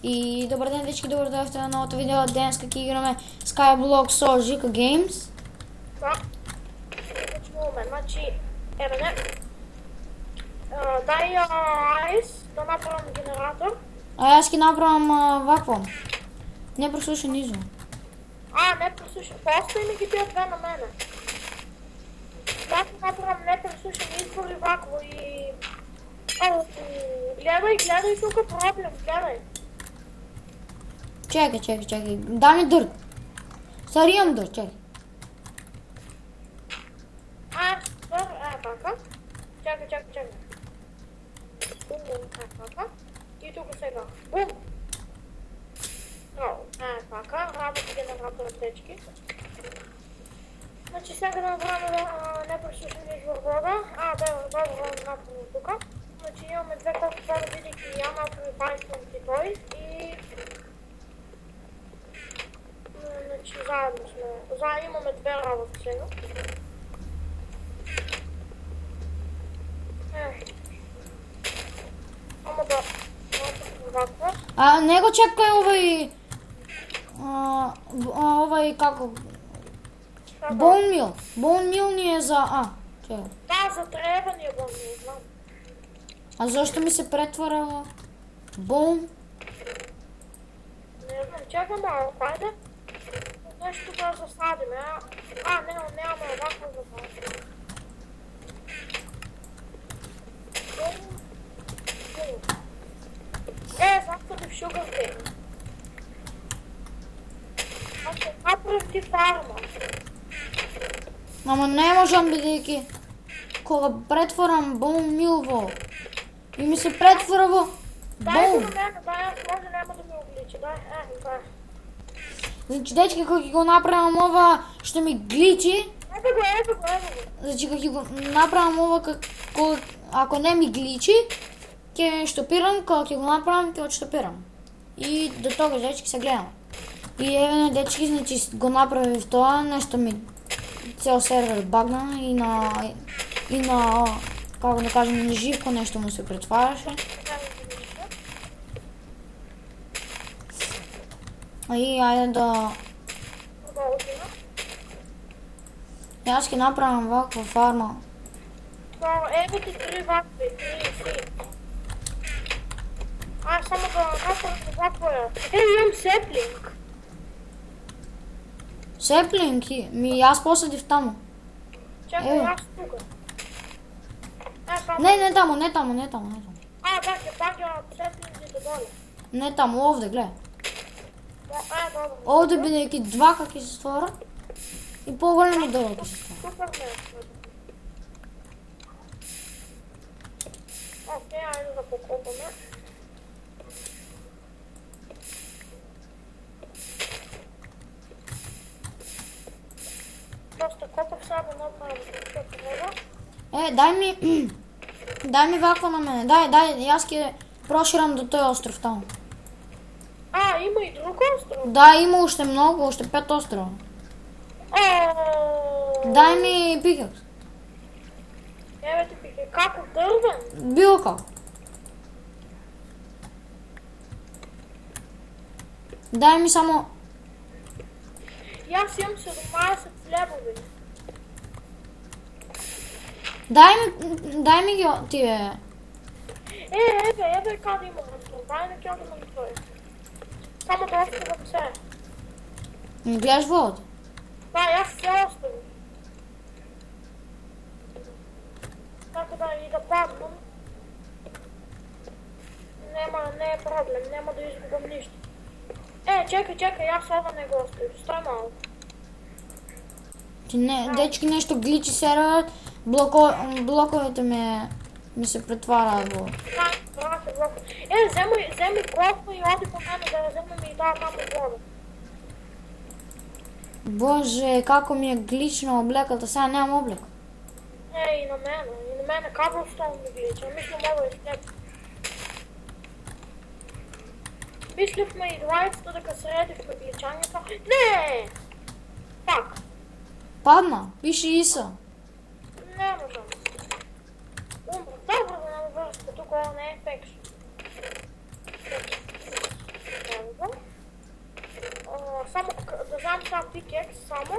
И добар ден, дечки, добар дојавте на новото видео. Денеска ќе играме Skyblock со Жика Games. Да. Почнуваме. Значи, еве не. Дај айс да направам генератор. А јас ќе направам вакво. Не прослушен извор. Не прослушен. Остави ми ги тие две на мене. Да ќе направам не прослушен извор и вакво и... Гледај тука проблем, гледај. Чекай. Дай ми дърт. Сари имам дърт, чекай. Така. Чекай. Бум, така. И тука сега. Бум. Така. Работи генератора течки. Значи сега да направим непросушен извор вода. Добро направим тука. Значи имаме две колко вода, бидејќи ја направим байствам ти тој и... Значи заедно сме, имаме две работи сега. Ама да, вакво. Не го чекај овај како... Bone meal ни е за... чекај. Да, за треба ни е bone meal, знам. А зашто ми се претвара bone? Не знам, чекай малко, ајде. Нещо да засадиме, нямаме овакво засадиме. Застави sugar cane. Значи, направи ти фарма. Ама не можам, бидејќи кога претворам bone meal во и ми се претвора во Дај bone. го на мене, може нема да ми огличи, дај. Значи, дечки, кога ќе го направам ова што ми гличи, Ево го. значи кога ќе го направам ова ако не ми гличи, ќе штопирам, кога ќе го направам, ќе отштопирам. И до тога, дечки, се гледам. И еве, дечки, значи го направив тоа, нешто ми цел сервер багна и на како да кажем, на живко нешто му се претвараше. И ајде да... Јас ќе направам ваква фарма. Ево ти 3 вакви, 3. Само да направим ваква. Имам сеплинг. Сеплинг? Јас посадив таму. Чекай, јас тука. Не таму. Да, ќе паѓа сеплингите доле. Не таму, овде, гледај. Добро. Овде бидејќи двака ќе се створат и поголемо долу ќе се створат. Супер не. Океј, ајде да покопаме. Доста копав сега да направим Дај ми ваква на мене. Дај, јас ќе проширам до тој остров таму. Има и друг остров? Да, има уште многу, уште 5 острова. Дај ми пикекс. Еве ти пикекс. Како дрвен? Било како. Дај ми само... Јас имам 17 хлебови. Дај ми ги тие... Еве каде има остров. Дај не ќе одам на тој. Само да оставам се. Не гледаш водата? Да, јас се оставам. Така да и да паднам. Не е проблем, нема да изгубам ништо. Чекай, јас ова не го оставим. Стој малко. Дечки, нешто гличи серверот, блоковите ми се претвараат во... Земи кофа и оди по мене да ја земем и таа таму вода. Боже, како ми е глично облеката, сега немам облек. И на мене каблстоун ми глича, мислам ово е слеп. Мисливме и двајцата дека се редивме гличањето. Не! Пак. Падна, пише Иса. Не можам. Умру. Добро да не врска, тука ова не е фекшн. пикекс само.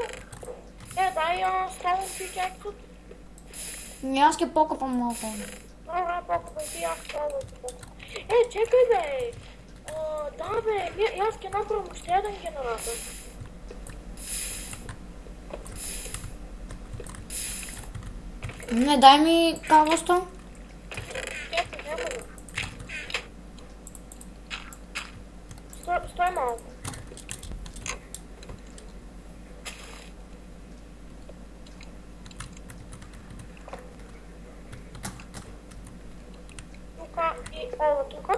Дај стоун пикексот. Јас ќе покопам малку. Добре, покупај ти јас стоун. Чекај бе. Да бе, јас ќе направам уште еден генератор. Не, дај ми кавостон. Чекај, нема да. Стој малку. Тука и ова тука.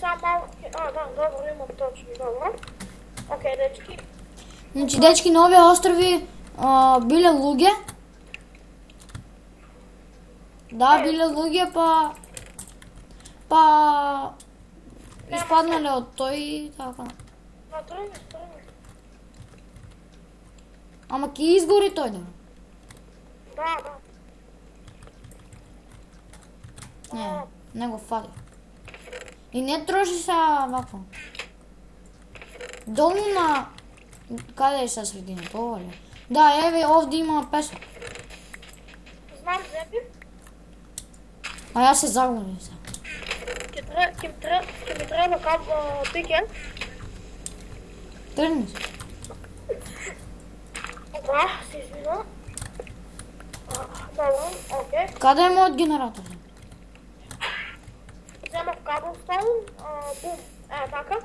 Само малку. Да, добро, имам точно, добро. Океј, дечки. Значи, дечки, на овие острови биле луѓе. Да, биле луѓе, па испаднале од тој и така. Тргни. Ама ќе изгори тој, да? Да. Не го фали. И не троши се вако. Долу на... Каде е са средина? Ова ли? Да, еве, овде има песок. Знам, зеби. А јас се загубив се. Ќе ми треба пикен. Тргни се. Да, се извинувам. Добро, окей. Каде е мојот генератор? Земав каблстоун, бум, така.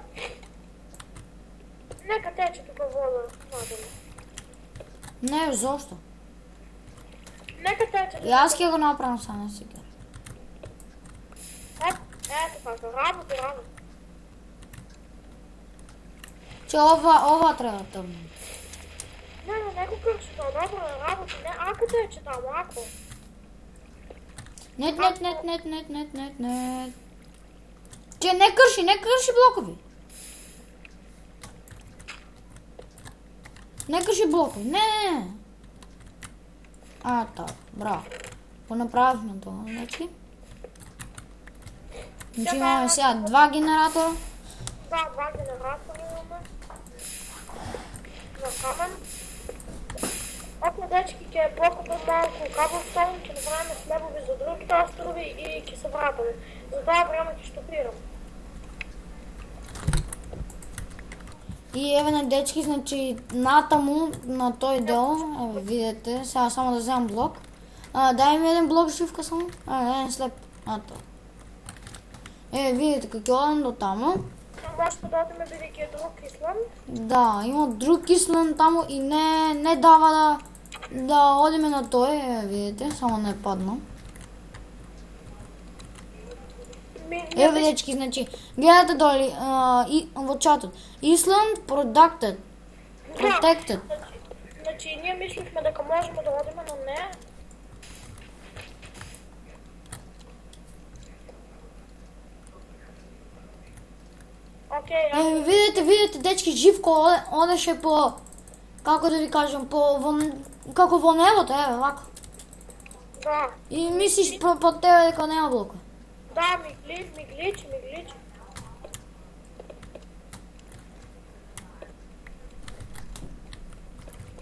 Нека тече тука вода надолу. Не, зошто? Нека тече. Јас ќе го направам са не сега. Ето така, работи. Че ова треба да тргне. Не го крши тоа, добро работи, не, ако тече таму, ако. Нет. Че не крши блокови. Не крши блокови, не. Така, браво. Го направивме тоа, значи. Значи имаме сега 2 генератора. Да, 2 генератора имаме. На камен. Около дечки ќе покупам малку каблстоун, ќе направиме слебови за другите острови и ќе се вратаме. За тоа време ќе штопирам. И еве на дечки, значи натаму на тој дел, еве видите, сега само да земам блок. Дај ми еден блок живка само. Еден слеп. Тоа. Еве видите како одам до таму. Може да одиме бидејќи е друг исланд. Да, има друг исланд таму и не дава да одиме на тој, видите, само не падна. Еве дечки, значи, гледате доли во чатот. Исланд protected. Значи, ние мислихме дека можеме да одиме, но не. Океј, видите, дечки, Живко одеше по, како да ви кажам, како во небото, еве, вако. Да. И мислиш по тебе дека нема блока. Да, ми гличи.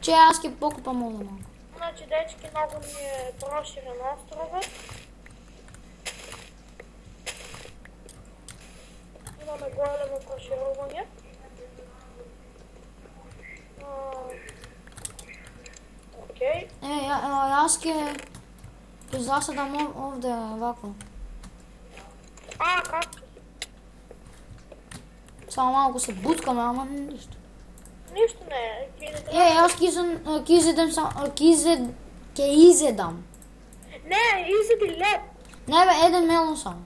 Че јас ќе покупам овде малку. Значи, дечки, многу ми е проширен островот. Имаме големо проширување. Океј. Јас ќе заседам овде вако. Како? Само малку се буткаме, ама ништо. Ништо не е. Јас ќе изедам. Не, изеди леб. Не бе, еден мелон само.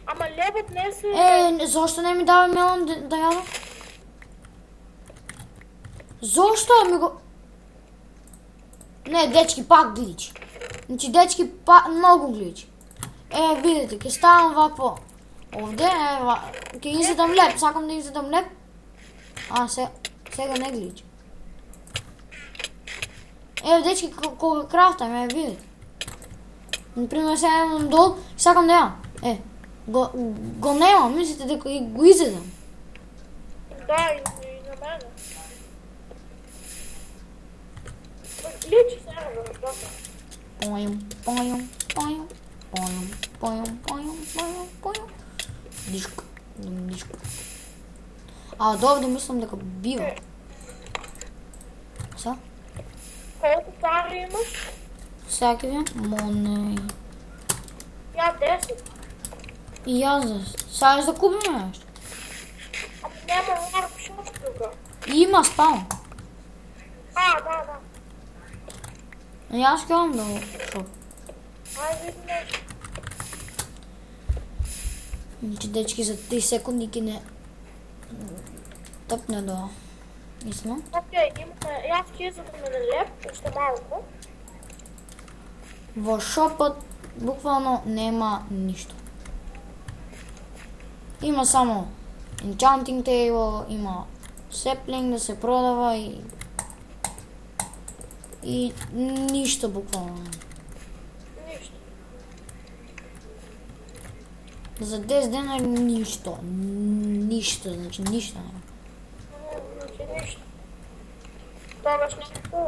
Ама лебот не се... Зошто не ми дава мелон да јадам? Зошто ми го... Не, дечки, пак гличи. Значи, дечки, многу гличи. Видите, ќе ставам вакво овде, ќе изедам леб, сакам да изедам леб. Сега не гличи. Дечки, кога крафтам, видите. Например, сега имам дол, сакам да јадам. Го немам, мислите дека го изедам? Да, и на мене. Гличи серверот, да. Појум, појум, појум, појум, појум, појум, појум, појум. Дишко, дишко. А, довде мислам дека бива. Са? Колку пари имаш? Сега ќе видам. Моне. Ја 10. И јас да. Сега да купим нешто. Ама нема ларп шоп тука. Има спаун. А, да. Јас ќе одам да го шоп. Ајде види нешто. Значи, дечки, за 3 секунди ќе не тъпне до мисля. Окей, имаме, јас ќе изадам еден леп, уште малку. Во шопот буквално нема ништо. Има само enchanting table, има sapling да се продава и ништо буквално. Ништо. За 10 дена ништо. Ништо, значи ништо нема. Значи ништо. Тогаш не купувам.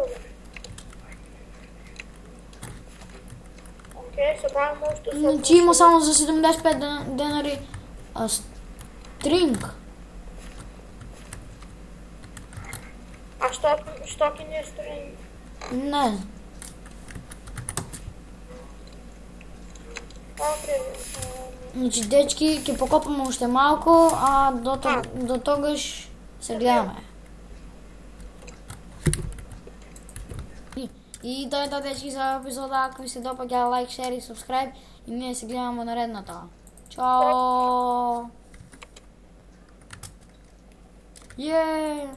Окей, се правим уште со... Значи има само за 75 денари стринг. А што ќе не стрим? Не знам. Окей. Значи, дечки, ќе покопаме уште малку, а до тогаш се гледаме. И тоа е тоа, дечки, за епизода. Ако ви се допаѓа, лайк, шер и субскрайб. И ние се гледаме во наредната. Чао! Јеее!